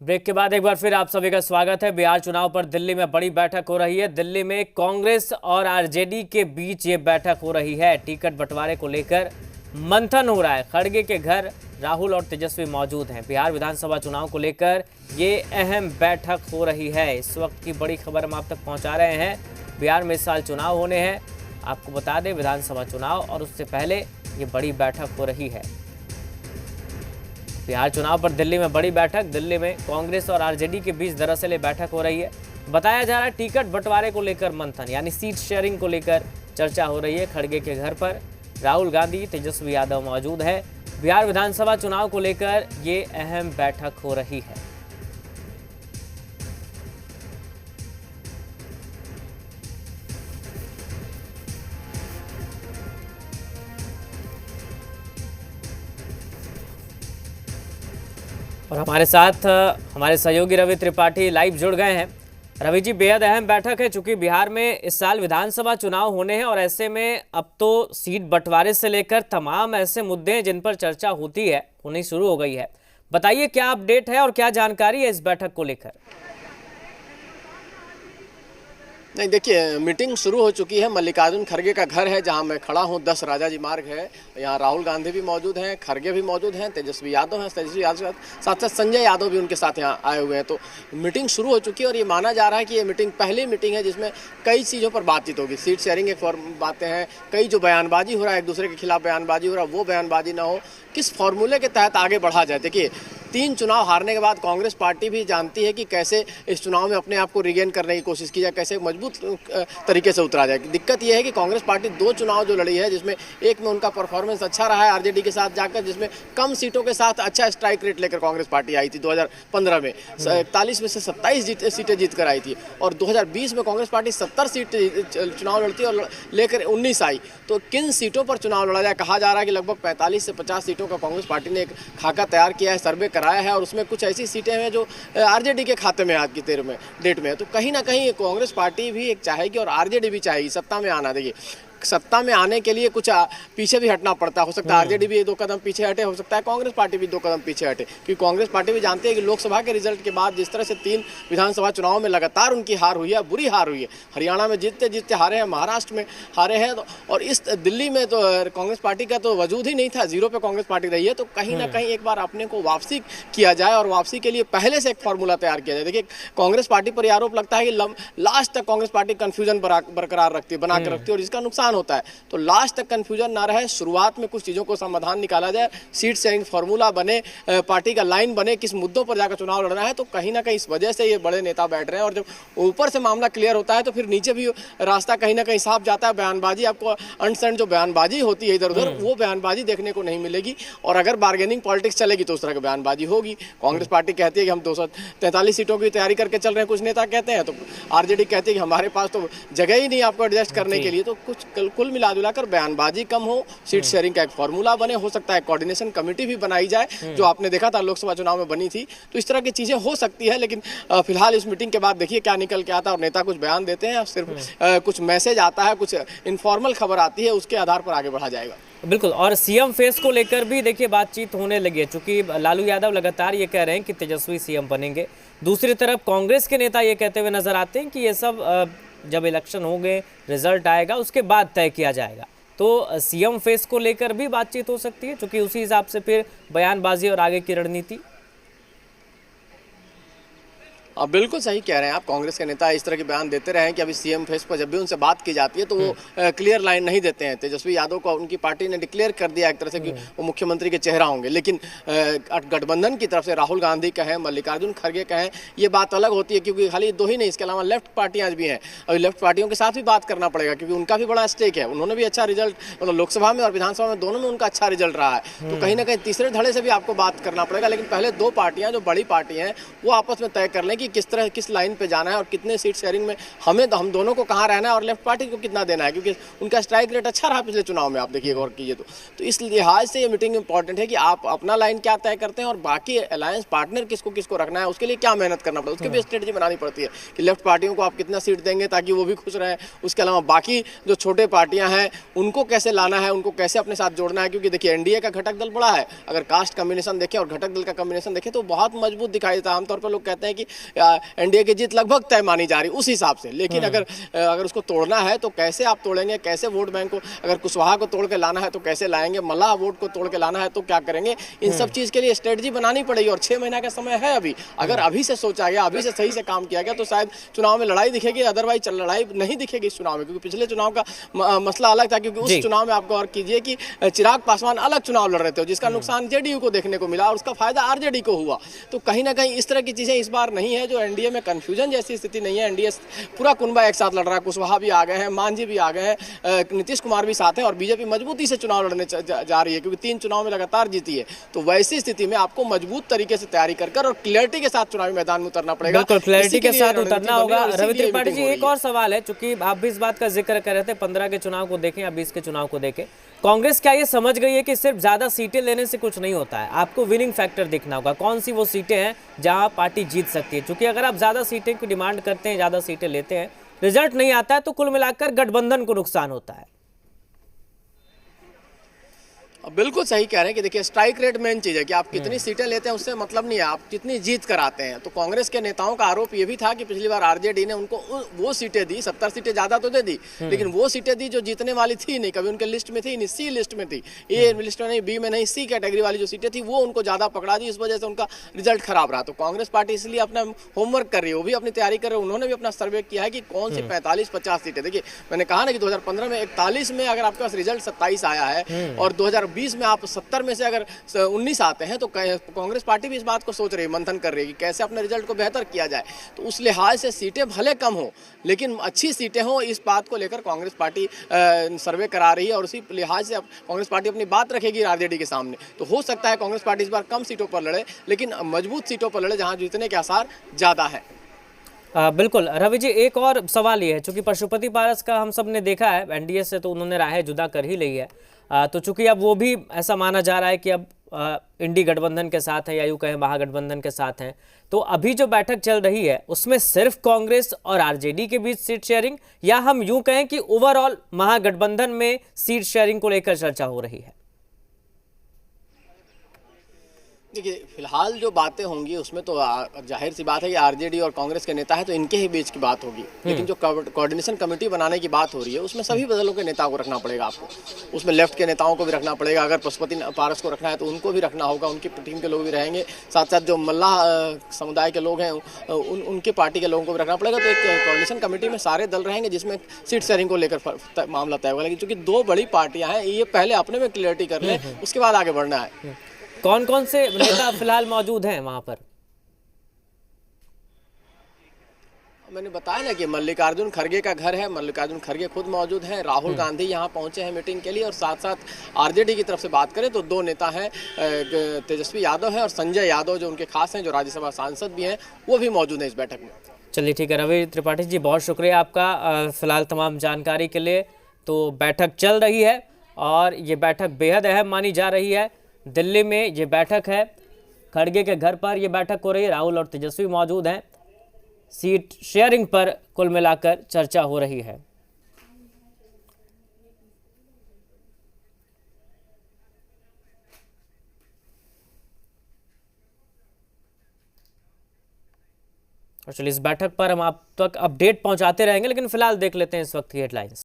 Break के बाद एक बार फिर आप सभी का स्वागत है। बिहार चुनाव पर दिल्ली में बड़ी बैठक हो रही है। दिल्ली में कांग्रेस और आरजेडी के बीच ये बैठक हो रही है। टिकट बंटवारे को लेकर मंथन हो रहा है। खड़गे के घर राहुल और तेजस्वी मौजूद हैं। बिहार विधानसभा चुनाव को लेकर ये अहम बैठक हो रही है। इस वक्त की बड़ी खबर हम आप तक पहुंचा रहे हैं। बिहार में इस साल चुनाव होने हैं, आपको बता दें विधानसभा चुनाव, और उससे पहले ये बड़ी बैठक हो रही है। बिहार चुनाव पर दिल्ली में बड़ी बैठक। दिल्ली में कांग्रेस और आरजेडी के बीच दरअसल ये बैठक हो रही है। बताया जा रहा है टिकट बंटवारे को लेकर मंथन, यानी सीट शेयरिंग को लेकर चर्चा हो रही है। खड़गे के घर पर राहुल गांधी, तेजस्वी यादव मौजूद है। बिहार विधानसभा चुनाव को लेकर ये अहम बैठक हो रही है। और हमारे साथ हमारे सहयोगी रवि त्रिपाठी लाइव जुड़ गए हैं। रवि जी, बेहद अहम बैठक है चूंकि बिहार में इस साल विधानसभा चुनाव होने हैं और ऐसे में अब तो सीट बंटवारे से लेकर तमाम ऐसे मुद्दे हैं जिन पर चर्चा होती है, होनी शुरू हो गई है। बताइए क्या अपडेट है और क्या जानकारी है इस बैठक को लेकर? नहीं, देखिए, मीटिंग शुरू हो चुकी है। मल्लिकार्जुन खड़गे का घर है जहां मैं खड़ा हूं, 10 राजाजी मार्ग है। यहां राहुल गांधी भी मौजूद हैं, खड़गे भी मौजूद हैं, तेजस्वी यादव हैं। तेजस्वी यादव के साथ साथ संजय यादव भी उनके साथ यहां आए हुए हैं। तो मीटिंग शुरू हो चुकी है और ये माना जा रहा है कि ये मीटिंग पहली मीटिंग है जिसमें कई चीज़ों पर बातचीत होगी। सीट शेयरिंग एक बातें हैं, कई जो बयानबाजी हो रहा है, एक दूसरे के खिलाफ बयानबाजी हो रहा है, वो बयानबाजी ना हो, किस फॉर्मूले के तहत आगे बढ़ा जाए। देखिए, 3 चुनाव हारने के बाद कांग्रेस पार्टी भी जानती है कि कैसे इस चुनाव में अपने आप को रिगेन करने की कोशिश की जाए, कैसे मजबूत तरीके से उतरा जाए। दिक्कत यह है कि कांग्रेस पार्टी 2 चुनाव जो लड़ी है, जिसमें एक में उनका परफॉर्मेंस अच्छा रहा है आरजेडी के साथ जाकर, जिसमें कम सीटों के साथ अच्छा स्ट्राइक रेट लेकर कांग्रेस पार्टी आई थी 2015 में। 41 में से 27 सीटें जीत कर आई थी और 2020 में कांग्रेस पार्टी 70 सीट चुनाव लड़ती और लेकर 19 आई। तो किन सीटों पर चुनाव लड़ा जाए? कहा जा रहा है कि लगभग 45 से 50 सीटों का कांग्रेस पार्टी ने एक खाका तैयार किया है, सर्वे कराया है, और उसमें कुछ ऐसी सीटें हैं जो आरजेडी के खाते में आज की डेट में है। तो कहीं ना कहीं कांग्रेस पार्टी भी एक चाहेगी और आरजेडी भी चाहेगी सत्ता में आना। देखिए, सत्ता में आने के लिए कुछ पीछे भी हटना पड़ता है। हो सकता है आरजेडी भी 2 कदम पीछे हटे, हो सकता है कांग्रेस पार्टी भी 2 कदम पीछे हटे, क्योंकि कांग्रेस पार्टी भी जानती है कि लोकसभा के रिजल्ट के बाद जिस तरह से 3 विधानसभा चुनाव में लगातार उनकी हार हुई है, बुरी हार हुई है। हरियाणा में जीतते जीतते हारे हैं, महाराष्ट्र में हारे हैं, और इस दिल्ली में तो कांग्रेस पार्टी का तो वजूद ही नहीं था, जीरो पे कांग्रेस पार्टी रही है। तो कहीं ना कहीं एक बार अपने को वापसी किया जाए और वापसी के लिए पहले से एक फॉर्मूला तैयार किया जाए। देखिए, कांग्रेस पार्टी पर आरोप लगता है कि लास्ट तक कांग्रेस पार्टी कंफ्यूजन बरकरार रखती है, बनाकर रखती है, और इसका नुकसान होता है। तो लास्ट तक कंफ्यूजन ना रहे, शुरुआत में कुछ चीज़ों को समाधान निकाला जाए, सीट शेयरिंग फार्मूला बने, पार्टी का लाइन बने, किस मुद्दों पर जाकर चुनाव लड़ना है। तो कहीं ना कहीं इस वजह से ये बड़े नेता बैठ रहे हैं, और जब ऊपर से मामला क्लियर होता है तो फिर नीचे भी रास्ता कहीं ना कहीं साफ जाता है। बयानबाजी, आपको अनसेंड जो बयानबाजी होती है इधर उधर, वो बयानबाजी देखने को नहीं मिलेगी। और अगर बार्गेनिंग पॉलिटिक्स चलेगी तो उस तरह की बयानबाजी होगी। कांग्रेस पार्टी कहती है कि हम 243 सीटों की तैयारी करके चल रहे हैं, कुछ नेता कहते हैं, तो आरजेडी कहती है कि हमारे पास तो जगह ही नहीं आपको एडजस्ट करने के लिए। तो कुछ कुल मिला जुलाकर बयानबाजी कम हो, सीट शेयरिंग का एक फॉर्मूला बने, हो सकता है कोऑर्डिनेशन कमेटी भी बनाई जाए, जो आपने देखा था लोकसभा चुनाव में बनी थी। तो इस तरह की चीजें हो सकती है, लेकिन फिलहाल इस मीटिंग के बाद देखिए क्या निकल के आता है। और नेता कुछ बयान देते हैं, सिर्फ कुछ मैसेज आता है, कुछ इनफॉर्मल खबर आती है, उसके आधार पर आगे बढ़ा जाएगा। बिल्कुल, और सीएम फेस को लेकर भी देखिए बातचीत होने लगी है, चूंकि लालू यादव लगातार ये कह रहे हैं कि तेजस्वी सीएम बनेंगे। दूसरी तरफ कांग्रेस के नेता ये कहते हुए नजर आते हैं कि ये सब जब इलेक्शन होंगे, रिजल्ट आएगा, उसके बाद तय किया जाएगा। तो सीएम फेस को लेकर भी बातचीत हो सकती है, क्योंकि उसी हिसाब से फिर बयानबाजी और आगे की रणनीति। आप बिल्कुल सही कह रहे हैं। आप कांग्रेस के नेता इस तरह के बयान देते रहे हैं कि अभी सीएम फेस पर जब भी उनसे बात की जाती है तो वो क्लियर लाइन नहीं देते हैं। तेजस्वी यादव को उनकी पार्टी ने डिक्लेयर कर दिया एक तरह से कि वो मुख्यमंत्री के चेहरा होंगे, लेकिन गठबंधन की तरफ से राहुल गांधी कहें, मल्लिकार्जुन खड़गे कहें, ये बात अलग होती है, क्योंकि खाली 2 ही नहीं, इसके अलावा लेफ्ट पार्टियां भी हैं। अभी लेफ्ट पार्टियों के साथ भी बात करना पड़ेगा, क्योंकि उनका भी बड़ा स्टेक है। उन्होंने भी अच्छा रिजल्ट, मतलब लोकसभा में और विधानसभा में दोनों में उनका अच्छा रिजल्ट रहा है। तो कहीं ना कहीं तीसरे धड़े से भी आपको बात करना पड़ेगा। लेकिन पहले 2 पार्टियां जो बड़ी पार्टी हैं वो आपस में तय कर लें कि कि किस तरह किस लाइन पे जाना है और कितने सीट शेयरिंग में हमें तो हम दोनों को कहाँ रहना है और लेफ्ट पार्टी को कितना देना है, क्योंकि उनका स्ट्राइक रेट अच्छा रहा पिछले चुनाव में, आप देखिए गौर कीजिए तो इस लिहाज से ये मीटिंग इंपॉर्टेंट है कि आप अपना लाइन क्या तय करते हैं और बाकी अलायंस पार्टनर किसको किसको रखना है, उसके लिए क्या मेहनत करना पड़ता है, उसके भी स्ट्रेटजी बनानी पड़ती है कि लेफ्ट पार्टियों को आप कितना सीट देंगे ताकि वो भी खुश रहें। उसके अलावा बाकी जो छोटे पार्टियां हैं उनको कैसे लाना है, उनको कैसे अपने साथ जोड़ना है, क्योंकि देखिए एनडीए का घटक दल बड़ा है, अगर कास्ट कम्बिनेशन देखें और घटक दल का कम्बिनेशन देखें तो बहुत मजबूत दिखाई देता है। आमतौर पर लोग कहते हैं कि एनडीए की जीत लगभग तय मानी जा रही उस हिसाब से, लेकिन अगर उसको तोड़ना है तो कैसे आप तोड़ेंगे, कैसे वोट बैंक को, अगर कुशवाहा को तोड़ के लाना है तो कैसे लाएंगे, मल्लाह वोट को तोड़ के लाना है तो क्या करेंगे, इन सब चीज़ के लिए स्ट्रेटजी बनानी पड़ेगी और 6 महीना का समय है अभी। अगर अभी से सोचा गया, अभी से सही से काम किया गया तो शायद चुनाव में लड़ाई दिखेगी, अदरवाइज लड़ाई नहीं दिखेगी इस चुनाव में, क्योंकि पिछले चुनाव का मसला अलग था, क्योंकि उस चुनाव में आप गौर कीजिए कि चिराग पासवान अलग चुनाव लड़ रहे थे जिसका नुकसान जेडीयू को देखने को मिला और उसका फायदा आरजेडी को हुआ। तो कहीं ना कहीं इस तरह की चीजें इस बार नहीं है, जो एनडीए में कंफ्यूजन जैसी स्थिति नहीं है, एनडीए पूरा कुनबा एक साथ लड़ रहा है, कुशवाहा भी आ गए हैं, मांझी भी आ गए हैं, नीतीश कुमार भी साथ हैं और बीजेपी मजबूती से चुनाव लड़ने जा रही है क्योंकि 3 चुनाव में लगातार जीती है। तो वैसी स्थिति में आपको मजबूत तरीके से तैयारी कर और क्लैरिटी के साथ चुनावी मैदान में उतरना पड़ेगा, बिल्कुल क्लैरिटी के साथ उतरना होगा। रवि त्रिपाठी जी, एक और सवाल है, चूंकि आप भी इस बात का जिक्र कर रहे थे, 15 के चुनाव को देखें या 20 के चुनाव को देखें, कांग्रेस क्या ये समझ गई है कि सिर्फ ज्यादा सीटें लेने से कुछ नहीं होता है, आपको विनिंग फैक्टर देखना होगा, कौन सी वो सीटें हैं जहां पार्टी जीत सकती है? क्योंकि अगर आप ज्यादा सीटें की डिमांड करते हैं, ज्यादा सीटें लेते हैं, रिजल्ट नहीं आता है तो कुल मिलाकर गठबंधन को नुकसान होता है। बिल्कुल सही कह रहे हैं कि देखिए स्ट्राइक रेट मेन चीज़ है कि आप कितनी सीटें लेते हैं उससे मतलब नहीं है, आप कितनी जीत कराते हैं। तो कांग्रेस के नेताओं का आरोप ये भी था कि पिछली बार आरजेडी ने उनको वो सीटें दी, 70 सीटें ज़्यादा तो दे दी, लेकिन वो सीटें दी जो जीतने वाली थी नहीं, कभी उनके लिस्ट में थी नहीं, सी लिस्ट में थी, ए लिस्ट में नहीं, बी में नहीं, सी कैटेगरी वाली जो सीटें थी वो उनको ज़्यादा पकड़ा दी, इस वजह से उनका रिजल्ट खराब रहा। तो कांग्रेस पार्टी इसलिए अपना होमवर्क कर रही है, वो भी अपनी तैयारी कर रहे हैं, उन्होंने भी अपना सर्वे किया है कि कौन सी 45-50 सीटें। देखिए मैंने कहा ना कि 2015 में 41 में अगर आपके पास रिजल्ट 27 आया है और 2020 में आप 70 में से अगर 19 आते हैं तो कांग्रेस पार्टी भी इस बात को सोच रही है, मंथन कर रही है कि कैसे अपने रिजल्ट को बेहतर किया जाए। तो उस लिहाज से सीटें भले कम हो लेकिन अच्छी सीटें हो, इस बात को लेकर कांग्रेस पार्टी सर्वे करा रही है और उसी लिहाज से कांग्रेस पार्टी अपनी बात रखेगी आरजेडी के सामने। तो हो सकता है कांग्रेस पार्टी इस बार कम सीटों पर लड़े लेकिन मजबूत सीटों पर लड़े जहां जीतने के आसार ज्यादा है। बिल्कुल रवि जी, एक और सवाल ये है, चूंकि पशुपति पारस का हम सब ने देखा है एनडीए से तो उन्होंने राह जुदा कर ही ली है, तो चूंकि अब वो भी ऐसा माना जा रहा है कि अब इंडी गठबंधन के साथ है या यूं कहें महागठबंधन के साथ हैं, तो अभी जो बैठक चल रही है उसमें सिर्फ कांग्रेस और आरजेडी के बीच सीट शेयरिंग, या हम यूं कहें कि ओवरऑल महागठबंधन में सीट शेयरिंग को लेकर चर्चा हो रही है? देखिए फिलहाल जो बातें होंगी उसमें तो जाहिर सी बात है कि आरजेडी और कांग्रेस के नेता है तो इनके ही बीच की बात होगी, लेकिन जो कोऑर्डिनेशन कमेटी बनाने की बात हो रही है उसमें सभी दलों के नेताओं को रखना पड़ेगा आपको, उसमें लेफ्ट के नेताओं को भी रखना पड़ेगा, अगर पशुपति पारस को रखना है तो उनको भी रखना होगा, उनकी टीम के लोग भी रहेंगे, साथ साथ जो मल्लाह समुदाय के लोग हैं उनके पार्टी के लोगों को भी रखना पड़ेगा। तो एक कोऑर्डिनेशन कमेटी में सारे दल रहेंगे जिसमें सीट शेयरिंग को लेकर मामला तय होगा, लेकिन चूंकि 2 बड़ी पार्टियां हैं ये पहले अपने में क्लियरिटी कर लें उसके बाद आगे बढ़ना है। कौन कौन से नेता फिलहाल मौजूद हैं वहां पर? मैंने बताया ना कि मल्लिकार्जुन खड़गे का घर है, मल्लिकार्जुन खड़गे खुद मौजूद हैं, राहुल गांधी यहां पहुंचे हैं मीटिंग के लिए और साथ साथ आरजेडी की तरफ से बात करें तो 2 नेता हैं, तेजस्वी यादव हैं और संजय यादव जो उनके खास हैं, जो राज्यसभा सांसद भी हैं, वो भी मौजूद हैं इस बैठक में। चलिए ठीक है रवि त्रिपाठी जी, बहुत शुक्रिया आपका फिलहाल तमाम जानकारी के लिए। तो बैठक चल रही है और ये बैठक बेहद अहम मानी जा रही है। दिल्ली में ये बैठक है, खड़गे के घर पर ये बैठक हो रही है, राहुल और तेजस्वी मौजूद हैं, सीट शेयरिंग पर कुल मिलाकर चर्चा हो रही है। और चलिए इस बैठक पर हम आप तक अपडेट पहुंचाते रहेंगे, लेकिन फिलहाल देख लेते हैं इस वक्त की हेडलाइंस।